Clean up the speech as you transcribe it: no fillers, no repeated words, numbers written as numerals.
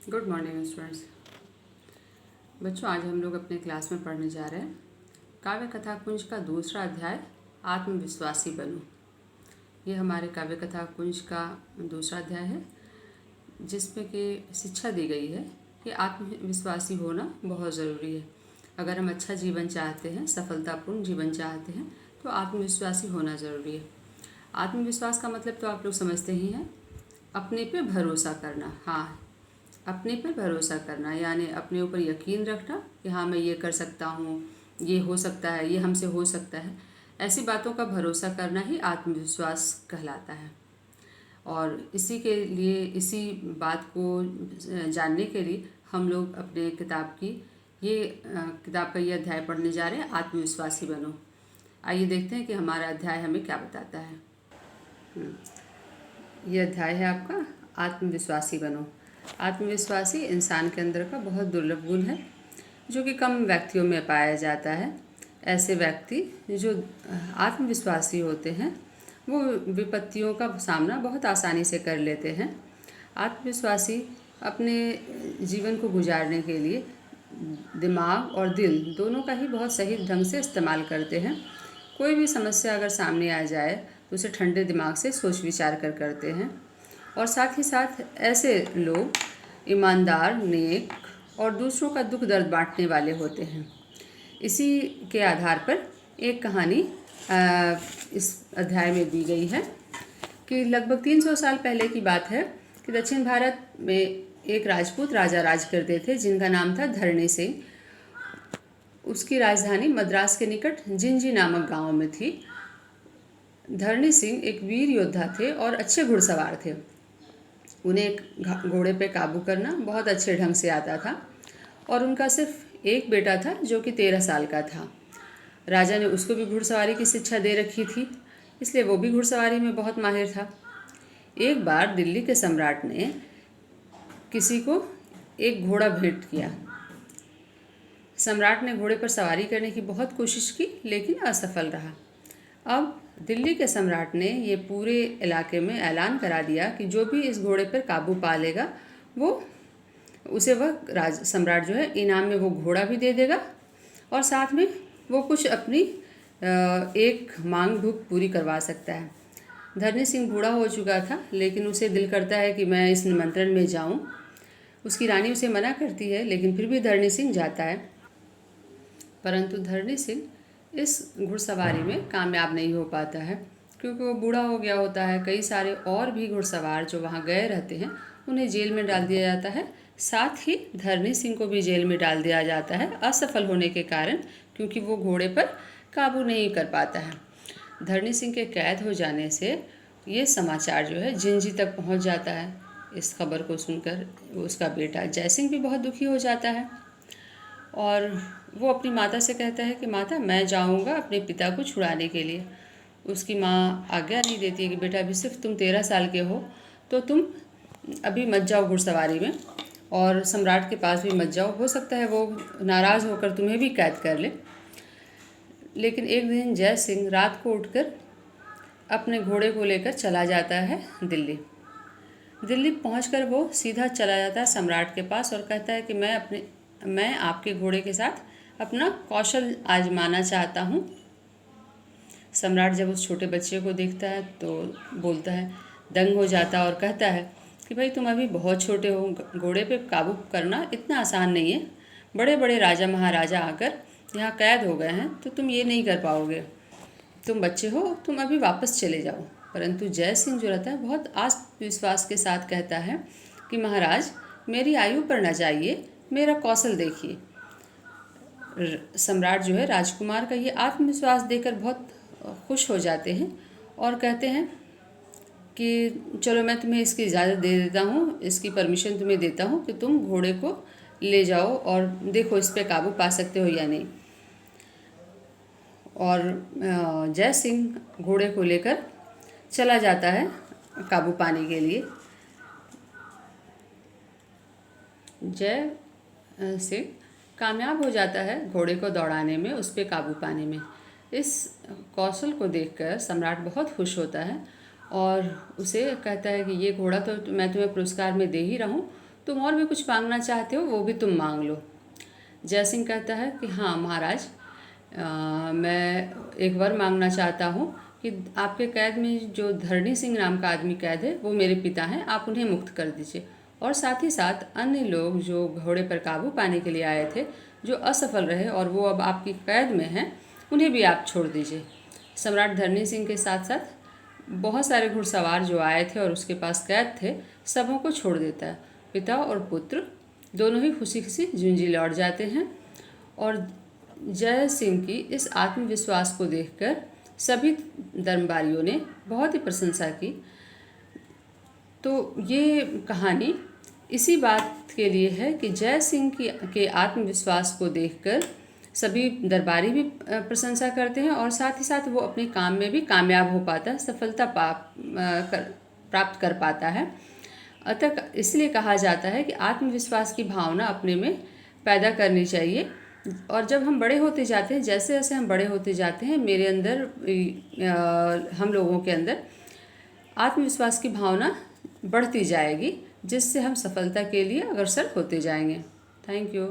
Good morning students. बच्चों, आज हम लोग अपने क्लास में पढ़ने जा रहे हैं काव्य कथा कुंज का दूसरा अध्याय आत्मविश्वासी बनो। ये हमारे काव्य कथा कुंज का दूसरा अध्याय है जिसमें कि शिक्षा दी गई है कि आत्मविश्वासी होना बहुत ज़रूरी है। अगर हम अच्छा जीवन चाहते हैं, सफलतापूर्ण जीवन चाहते हैं, तो आत्मविश्वासी होना ज़रूरी है। आत्मविश्वास का मतलब तो आप लोग समझते ही हैं, अपने पे भरोसा करना। हाँ, अपने पर भरोसा करना यानी अपने ऊपर यकीन रखना कि हाँ, मैं ये कर सकता हूँ, ये हो सकता है, ये हमसे हो सकता है। ऐसी बातों का भरोसा करना ही आत्मविश्वास कहलाता है। और इसी के लिए, इसी बात को जानने के लिए हम लोग अपने किताब का ये अध्याय पढ़ने जा रहे हैं, आत्मविश्वासी बनो। आइए देखते हैं कि हमारा अध्याय हमें क्या बताता है। ये अध्याय है आपका आत्मविश्वासी बनो। आत्मविश्वासी इंसान के अंदर का बहुत दुर्लभ गुण है जो कि कम व्यक्तियों में पाया जाता है। ऐसे व्यक्ति जो आत्मविश्वासी होते हैं वो विपत्तियों का सामना बहुत आसानी से कर लेते हैं। आत्मविश्वासी अपने जीवन को गुजारने के लिए दिमाग और दिल दोनों का ही बहुत सही ढंग से इस्तेमाल करते हैं। कोई भी समस्या अगर सामने आ जाए तो उसे ठंडे दिमाग से सोच विचार कर करते हैं। और साथ ही साथ ऐसे लोग ईमानदार, नेक और दूसरों का दुख दर्द बांटने वाले होते हैं। इसी के आधार पर एक कहानी इस अध्याय में दी गई है कि लगभग 300 साल पहले की बात है कि दक्षिण भारत में एक राजपूत राजा राज करते थे जिनका नाम था धरणी सिंह। उसकी राजधानी मद्रास के निकट जिंजी नामक गांव में थी। धरणी सिंह एक वीर योद्धा थे और अच्छे घुड़सवार थे। उन्हें घोड़े पे काबू करना बहुत अच्छे ढंग से आता था और उनका सिर्फ एक बेटा था जो कि 13 साल का था। राजा ने उसको भी घुड़सवारी की शिक्षा दे रखी थी, इसलिए वो भी घुड़सवारी में बहुत माहिर था। एक बार दिल्ली के सम्राट ने किसी को एक घोड़ा भेंट किया। सम्राट ने घोड़े पर सवारी करने की बहुत कोशिश की लेकिन असफल रहा। अब दिल्ली के सम्राट ने ये पूरे इलाके में ऐलान करा दिया कि जो भी इस घोड़े पर काबू पा लेगा वह सम्राट जो है इनाम में वो घोड़ा भी दे देगा और साथ में वो कुछ अपनी एक मांग भूख पूरी करवा सकता है। धरणी सिंह बूढ़ा हो चुका था लेकिन उसे दिल करता है कि मैं इस निमंत्रण में जाऊं। उसकी रानी उसे मना करती है लेकिन फिर भी धरणी सिंह जाता है। परंतु धरणी सिंह इस घुड़सवारी में कामयाब नहीं हो पाता है क्योंकि वो बूढ़ा हो गया होता है। कई सारे और भी घुड़सवार जो वहाँ गए रहते हैं उन्हें जेल में डाल दिया जाता है। साथ ही धरणी सिंह को भी जेल में डाल दिया जाता है असफल होने के कारण, क्योंकि वो घोड़े पर काबू नहीं कर पाता है। धरणी सिंह के कैद हो जाने से ये समाचार जो है जिंजी तक पहुँच जाता है। इस खबर को सुनकर उसका बेटा जयसिंह भी बहुत दुखी हो जाता है और वो अपनी माता से कहता है कि माता, मैं जाऊंगा अपने पिता को छुड़ाने के लिए। उसकी माँ आज्ञा नहीं देती है कि बेटा अभी सिर्फ तुम 13 साल के हो तो तुम अभी मत जाओ घुड़सवारी में और सम्राट के पास भी मत जाओ, हो सकता है वो नाराज़ होकर तुम्हें भी कैद कर ले। लेकिन एक दिन जय सिंह रात को उठकर अपने घोड़े को लेकर चला जाता है दिल्ली। दिल्ली पहुंचकर वो सीधा चला जाता है सम्राट के पास और कहता है कि मैं आपके घोड़े के साथ अपना कौशल आजमाना चाहता हूँ। सम्राट जब उस छोटे बच्चे को देखता है तो बोलता है, दंग हो जाता है और कहता है कि भाई तुम अभी बहुत छोटे हो, घोड़े पे काबू करना इतना आसान नहीं है। बड़े बड़े राजा महाराजा आकर यहाँ कैद हो गए हैं तो तुम ये नहीं कर पाओगे। तुम बच्चे हो, तुम अभी वापस चले जाओ। परंतु जय सिंह जो रहता है बहुत आत्मविश्वास के साथ कहता है कि महाराज, मेरी आयु पर न जाइए, मेरा कौशल देखिए। सम्राट जो है राजकुमार का ये आत्मविश्वास देखकर बहुत खुश हो जाते हैं और कहते हैं कि चलो मैं तुम्हें इसकी इजाज़त दे देता हूँ, इसकी परमिशन तुम्हें देता हूँ कि तुम घोड़े को ले जाओ और देखो इस पे काबू पा सकते हो या नहीं। और जय सिंह घोड़े को लेकर चला जाता है काबू पाने के लिए। जय सिंह कामयाब हो जाता है घोड़े को दौड़ाने में, उस पर काबू पाने में। इस कौशल को देखकर सम्राट बहुत खुश होता है और उसे कहता है कि ये घोड़ा तो मैं तुम्हें पुरस्कार में दे ही रहा हूँ, तुम और भी कुछ मांगना चाहते हो वो भी तुम मांग लो। जय सिंह कहता है कि हाँ महाराज, मैं एक बार मांगना चाहता हूँ कि आपके कैद में जो धरणी सिंह नाम का आदमी कैद है वो मेरे पिता हैं, आप उन्हें मुक्त कर दीजिए। और साथ ही साथ अन्य लोग जो घोड़े पर काबू पाने के लिए आए थे, जो असफल रहे और वो अब आपकी कैद में हैं, उन्हें भी आप छोड़ दीजिए। सम्राट धरणी सिंह के साथ साथ बहुत सारे घुड़सवार जो आए थे और उसके पास कैद थे, सबों को छोड़ देता है। पिता और पुत्र दोनों ही खुशी खुशी झुंझी लौट जाते हैं। और जय सिंह की इस आत्मविश्वास को देखकर सभी दरबारियों ने बहुत ही प्रशंसा की। तो ये कहानी इसी बात के लिए है कि जय सिंह के आत्मविश्वास को देखकर सभी दरबारी भी प्रशंसा करते हैं और साथ ही साथ वो अपने काम में भी कामयाब हो पाता है, सफलता प्राप्त कर पाता है। अतः इसलिए कहा जाता है कि आत्मविश्वास की भावना अपने में पैदा करनी चाहिए। और जब हम बड़े होते जाते हैं, जैसे जैसे हम बड़े होते जाते हैं, मेरे अंदर हम लोगों के अंदर आत्मविश्वास की भावना बढ़ती जाएगी, जिससे हम सफलता के लिए अग्रसर होते जाएंगे। Thank you.